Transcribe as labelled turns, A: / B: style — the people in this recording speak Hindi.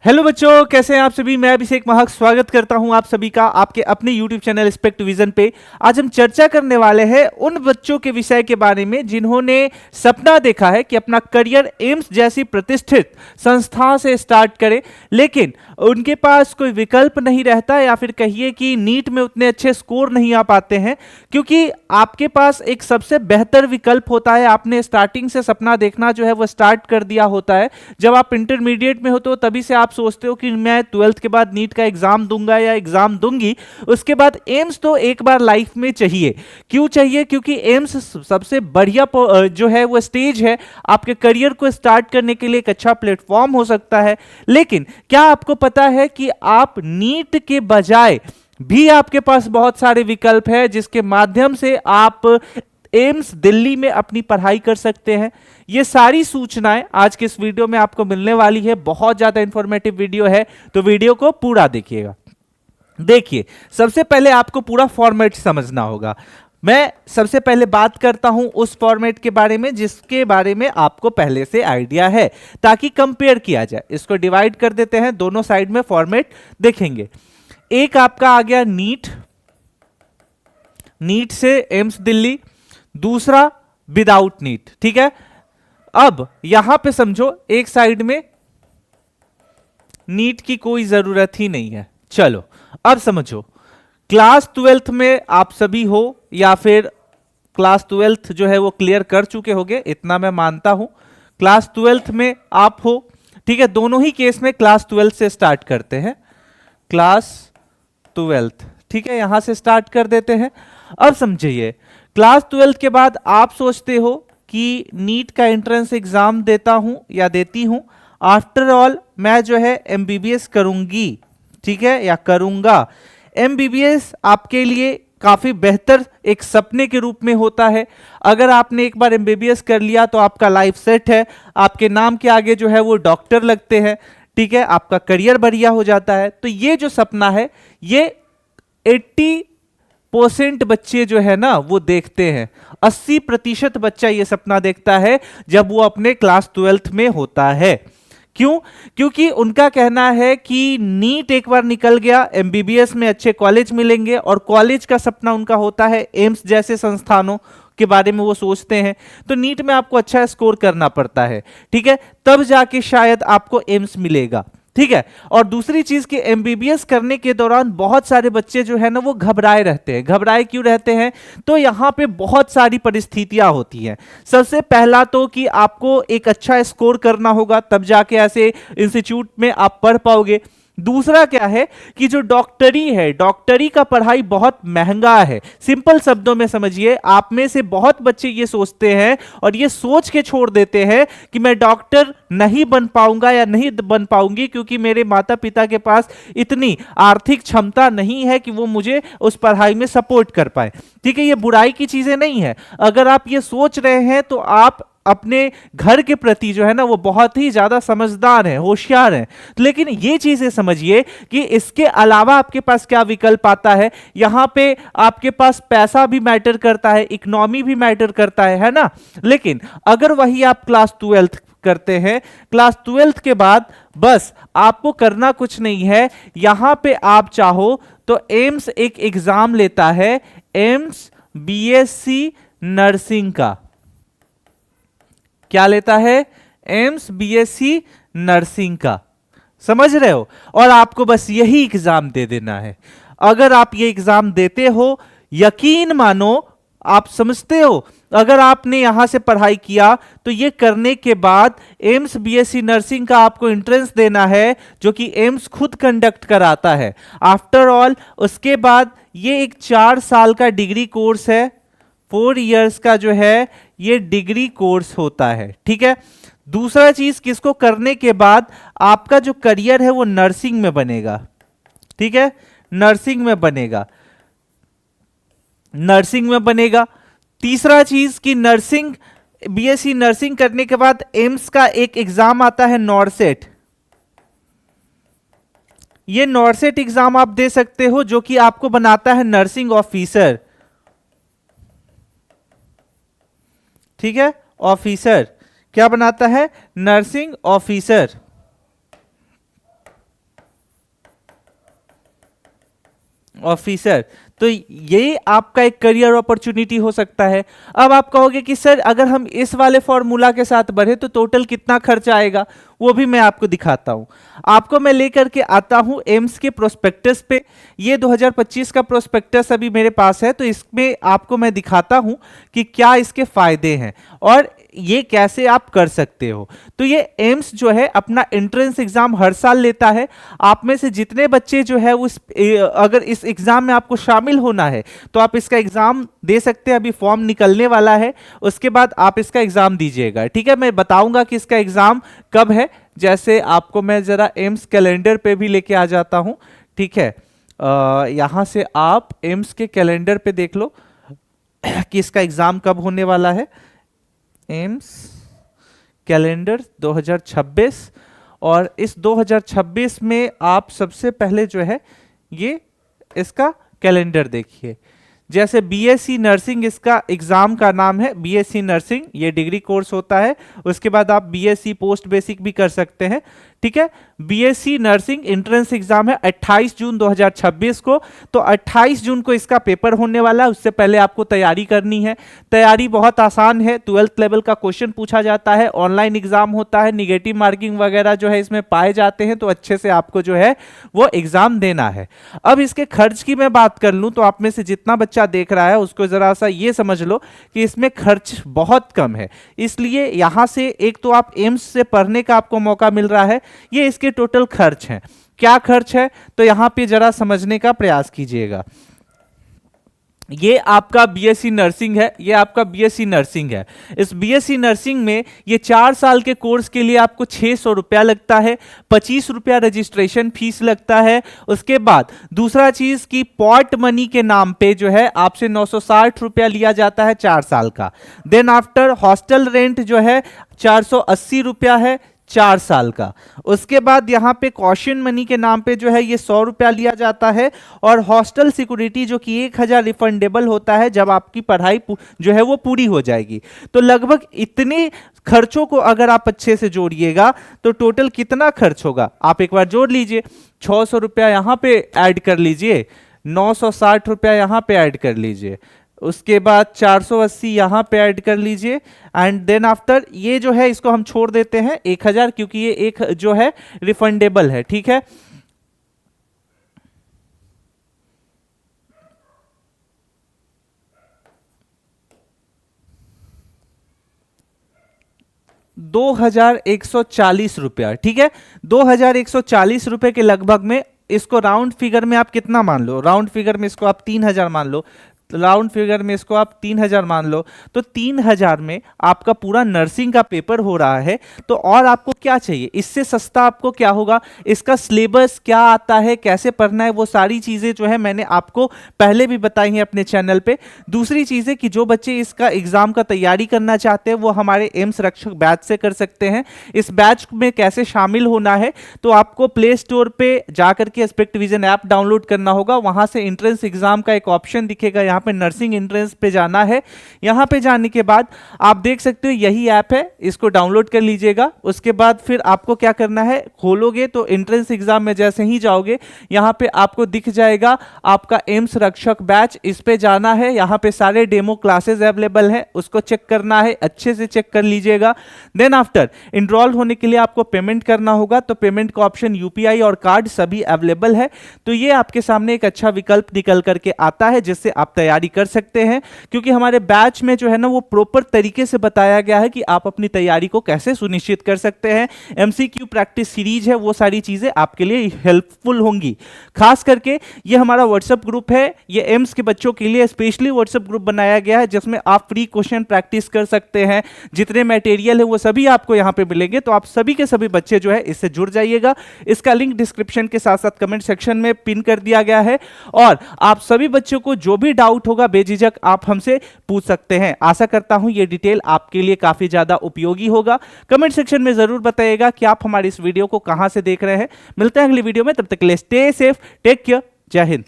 A: हेलो बच्चों, कैसे हैं आप सभी। मैं अभिषेक महक स्वागत करता हूं आप सभी का आपके अपने यूट्यूब चैनल स्पेक्ट विजन पे। आज हम चर्चा करने वाले हैं उन बच्चों के विषय के बारे में जिन्होंने सपना देखा है कि अपना करियर एम्स जैसी प्रतिष्ठित संस्था से स्टार्ट करें, लेकिन उनके पास कोई विकल्प नहीं रहता, या फिर कहिए कि नीट में उतने अच्छे स्कोर नहीं आ पाते हैं, क्योंकि आपके पास एक सबसे बेहतर विकल्प होता है। आपने स्टार्टिंग से सपना देखना जो है वो स्टार्ट कर दिया होता है। जब आप इंटरमीडिएट में हो तो तभी से आप सोचते हो कि मैं 12th के बाद नीट का एग्जाम दूंगा या एग्जाम दूंगी, उसके बाद एम्स तो एक बार लाइफ में चाहिए। क्यों चाहिए? क्योंकि एम्स सबसे बढ़िया जो है वो स्टेज है आपके करियर को स्टार्ट करने के लिए, एक अच्छा प्लेटफॉर्म हो सकता है। लेकिन क्या आपको पता है कि आप नीट के बजाय भी आपके पास बहुत सारे विकल्प है जिसके माध्यम से आप एम्स दिल्ली में अपनी पढ़ाई कर सकते हैं। ये सारी सूचनाएं आज के इस वीडियो में आपको मिलने वाली है। बहुत ज्यादा इंफॉर्मेटिव वीडियो है, तो वीडियो को पूरा देखिएगा। देखिए, सबसे पहले आपको पूरा फॉर्मेट समझना होगा। मैं सबसे पहले बात करता हूं उस फॉर्मेट के बारे में जिसके बारे में आपको पहले से आइडिया है, ताकि कंपेयर किया जाए। इसको डिवाइड कर देते हैं, दोनों साइड में फॉर्मेट देखेंगे। एक आपका आ गया नीट, नीट से एम्स दिल्ली। दूसरा विदाउट नीट, ठीक है। अब यहां पे समझो, एक साइड में नीट की कोई जरूरत ही नहीं है। चलो अब समझो, क्लास 12th में आप सभी हो, या फिर क्लास 12th जो है वो क्लियर कर चुके होगे, इतना मैं मानता हूं। क्लास 12th में आप हो, ठीक है। दोनों ही केस में क्लास 12th से स्टार्ट करते हैं। क्लास 12th, ठीक है, यहां से स्टार्ट कर देते हैं। अब समझिए, क्लास 12th के बाद आप सोचते हो कि नीट का एंट्रेंस एग्जाम देता हूं या देती हूं। आफ्टर ऑल मैं जो है एमबीबीएस करूंगी, ठीक है, या करूंगा। एमबीबीएस आपके लिए काफी बेहतर एक सपने के रूप में होता है। अगर आपने एक बार एमबीबीएस कर लिया तो आपका लाइफ सेट है। आपके नाम के आगे जो है वो डॉक्टर लगते हैं, ठीक है, आपका करियर बढ़िया हो जाता है। तो ये जो सपना है, ये 80% बच्चे जो है ना वो देखते हैं। 80% बच्चा ये सपना देखता है जब वो अपने क्लास 12th में होता है। क्यों? क्योंकि उनका कहना है कि नीट एक बार निकल गया, एमबीबीएस में अच्छे कॉलेज मिलेंगे, और कॉलेज का सपना उनका होता है एम्स जैसे संस्थानों के बारे में वो सोचते हैं। तो नीट में आपको अच्छा स्कोर करना पड़ता है, ठीक है, तब जाके शायद आपको एम्स मिलेगा, ठीक है। और दूसरी चीज कि एमबीबीएस करने के दौरान बहुत सारे बच्चे जो है ना वो घबराए रहते हैं। घबराए क्यों रहते हैं? तो यहां पे बहुत सारी परिस्थितियां होती हैं। सबसे पहला तो कि आपको एक अच्छा स्कोर करना होगा, तब जाके ऐसे इंस्टीट्यूट में आप पढ़ पाओगे। दूसरा क्या है कि जो डॉक्टरी है, डॉक्टरी का पढ़ाई बहुत महंगा है। सिंपल शब्दों में समझिए, आप में से बहुत बच्चे ये सोचते हैं और ये सोच के छोड़ देते हैं कि मैं डॉक्टर नहीं बन पाऊंगा या नहीं बन पाऊंगी, क्योंकि मेरे माता पिता के पास इतनी आर्थिक क्षमता नहीं है कि वो मुझे उस पढ़ाई में सपोर्ट कर पाए। ठीक है, ये बुराई की चीजें नहीं है। अगर आप ये सोच रहे हैं तो आप अपने घर के प्रति जो है ना वो बहुत ही ज्यादा समझदार हैं, होशियार हैं। लेकिन ये चीजें समझिए कि इसके अलावा आपके पास क्या विकल्प आता है। यहां पे आपके पास पैसा भी मैटर करता है, इकोनॉमी भी मैटर करता है ना। लेकिन अगर वही आप क्लास 12th करते हैं, क्लास 12th के बाद बस आपको करना कुछ नहीं है। यहां पे आप चाहो तो एम्स एक एग्जाम लेता है, एम्स बीएससी नर्सिंग का। क्या लेता है? एम्स बीएससी नर्सिंग का। समझ रहे हो? और आपको बस यही एग्जाम दे देना है। अगर आप ये एग्जाम देते हो, यकीन मानो, आप समझते हो, अगर आपने यहां से पढ़ाई किया तो ये करने के बाद एम्स बीएससी नर्सिंग का आपको एंट्रेंस देना है, जो कि एम्स खुद कंडक्ट कराता है। आफ्टर ऑल उसके बाद ये एक 4 साल का डिग्री कोर्स है, 4 इयर्स का जो है ये डिग्री कोर्स होता है, ठीक है। दूसरा चीज, किसको करने के बाद आपका जो करियर है वो नर्सिंग में बनेगा, ठीक है, नर्सिंग में बनेगा, नर्सिंग में बनेगा। तीसरा चीज कि नर्सिंग, बीएससी नर्सिंग करने के बाद एम्स का एक एग्जाम आता है नॉर्सेट। ये नॉर्सेट एग्जाम आप दे सकते हो, जो कि आपको बनाता है नर्सिंग ऑफिसर, ठीक है, ऑफिसर। क्या बनाता है? Nursing officer. ऑफिसर, तो ये आपका एक करियर अपॉर्चुनिटी हो सकता है। अब आप कहोगे कि सर अगर हम इस वाले फॉर्मूला के साथ बढ़े तो टोटल कितना खर्च आएगा, वो भी मैं आपको दिखाता हूं। आपको मैं लेकर के आता हूं एम्स के प्रोस्पेक्टस पे। ये 2025 का प्रोस्पेक्टस अभी मेरे पास है, तो इसमें आपको मैं दिखाता हूं कि क्या इसके फायदे हैं और ये कैसे आप कर सकते हो। तो ये एम्स जो है अपना एंट्रेंस एग्जाम हर साल लेता है। आप में से जितने बच्चे जो है उस अगर इस एग्जाम में आपको शामिल होना है तो आप इसका एग्जाम दे सकते हैं। अभी फॉर्म निकलने वाला है, उसके बाद आप इसका एग्जाम दीजिएगा, ठीक है। मैं बताऊंगा कि इसका एग्जाम कब है। जैसे आपको मैं जरा एम्स कैलेंडर पे भी लेके आ जाता हूं, ठीक है। यहां से आप एम्स के कैलेंडर पे देख लो कि इसका एग्जाम कब होने वाला है। एम्स कैलेंडर 2026, और इस 2026 में आप सबसे पहले जो है ये इसका कैलेंडर देखिए। जैसे बीएससी नर्सिंग इसका एग्जाम का नाम है, बीएससी नर्सिंग, ये डिग्री कोर्स होता है। उसके बाद आप बीएससी पोस्ट बेसिक भी कर सकते हैं, ठीक है। बीएससी नर्सिंग एंट्रेंस एग्जाम है 28 जून 2026 को। तो 28 जून को इसका पेपर होने वाला है। उससे पहले आपको तैयारी करनी है। तैयारी बहुत आसान है, 12th लेवल का क्वेश्चन पूछा जाता है, ऑनलाइन एग्जाम होता है, निगेटिव मार्किंग वगैरह जो है इसमें पाए जाते हैं। तो अच्छे से आपको जो है वो एग्जाम देना है। अब इसके खर्च की मैं बात कर लूं तो आप में से जितना बच्चा देख रहा है उसको जरा सा ये समझ लो कि इसमें खर्च बहुत कम है। इसलिए यहां से एक तो आप एम्स से पढ़ने का आपको मौका मिल रहा है। ये इसके टोटल खर्च हैं। क्या खर्च है तो यहां पे जरा समझने का प्रयास कीजिएगा। ये आपका बीएससी नर्सिंग है, ये आपका बीएससी नर्सिंग है। इस बीएससी नर्सिंग में ये 4 साल के कोर्स के लिए आपको 600 रुपया लगता है, 25 रुपया रजिस्ट्रेशन फीस लगता है। उसके बाद दूसरा चीज की पॉट मनी के नाम पे जो है आपसे 960 रुपया लिया जाता है 4 साल का। देन आफ्टर हॉस्टल रेंट जो है 480 रुपया है 4 साल का। उसके बाद यहाँ पे कॉशन मनी के नाम पे जो है ये 100 रुपया लिया जाता है, और हॉस्टल सिक्योरिटी जो कि 1000 रिफंडेबल होता है जब आपकी पढ़ाई जो है वो पूरी हो जाएगी। तो लगभग इतने खर्चों को अगर आप अच्छे से जोड़िएगा तो टोटल कितना खर्च होगा आप एक बार जोड़ लीजिए। 600 रुपया यहाँ पे ऐड कर लीजिए, 960 रुपया यहाँ पे ऐड कर लीजिए, उसके बाद 480 यहां पे ऐड कर लीजिए, एंड देन आफ्टर ये जो है इसको हम छोड़ देते हैं 1000, क्योंकि ये एक जो है रिफंडेबल है, ठीक है। ₹2140 रुपया, ठीक है। 2140 रुपए के लगभग में इसको राउंड फिगर में आप कितना मान लो, राउंड फिगर में इसको आप 3000 मान लो, राउंड फिगर में इसको आप 3000 मान लो। तो 3000 में आपका पूरा नर्सिंग का पेपर हो रहा है। तो और आपको क्या चाहिए, इससे सस्ता आपको क्या होगा। इसका सिलेबस क्या आता है, कैसे पढ़ना है, वो सारी चीजें जो है मैंने आपको पहले भी बताई हैं अपने चैनल पे। दूसरी चीज है कि जो बच्चे इसका एग्जाम का तैयारी करना चाहते हैं वो हमारे एम्स रक्षक बैच से कर सकते हैं। इस बैच में कैसे शामिल होना है, तो आपको प्ले स्टोर पे जाकर के एस्पेक्ट विजन ऐप डाउनलोड करना होगा। वहां से एंट्रेंस एग्जाम का एक ऑप्शन दिखेगा, यहाँ पे नर्सिंग एंट्रेंस पे जाना है। यहां पे जाने के बाद आप देख सकते हो यही ऐप है, इसको डाउनलोड कर लीजिएगा। उसके बाद फिर आपको क्या करना है, खोलोगे तो एंट्रेंस एग्जाम में जैसे ही जाओगे यहां पे आपको दिख जाएगा आपका एम्स रक्षक बैच, इस पे जाना है। यहां पे सारे डेमो क्लासेस अवेलेबल है, उसको चेक करना है, अच्छे से चेक कर लीजिएगा। देन आफ्टर इनरोल होने के लिए आपको पेमेंट करना होगा, तो पेमेंट का ऑप्शन यूपीआई और कार्ड सभी अवेलेबल है। तो ये आपके सामने एक अच्छा विकल्प निकल करके आता है जिससे आप तैयारी कर सकते हैं, क्योंकि हमारे बैच में जो है ना वो प्रॉपर तरीके से बताया गया है कि आप अपनी तैयारी को कैसे सुनिश्चित कर सकते हैं। एमसीक्यू प्रैक्टिस सीरीज है, वो सारी चीजें आपके लिए हेल्पफुल होंगी। खास करके ये हमारा व्हाट्सएप ग्रुप है, ये एम्स के बच्चों के लिए स्पेशली व्हाट्सएप ग्रुप बनाया गया है जिसमें आप फ्री क्वेश्चन प्रैक्टिस कर सकते हैं। जितने मटेरियल है वो सभी आपको यहां पे मिलेंगे, तो आप सभी के सभी बच्चे जो है इससे जुड़ जाइएगा। इसका लिंक डिस्क्रिप्शन के साथ साथ कमेंट सेक्शन में पिन कर दिया गया है, और आप सभी बच्चों को जो भी डाउट होगा बेझिझक आप हमसे पूछ सकते हैं। आशा करता हूं ये डिटेल आपके लिए काफी ज्यादा उपयोगी होगा। कमेंट सेक्शन में जरूर बताइएगा कि आप हमारी इस वीडियो को कहां से देख रहे हैं। मिलते हैं अगली वीडियो में, तब तक के लिए स्टे सेफ, टेक केयर, जय हिंद।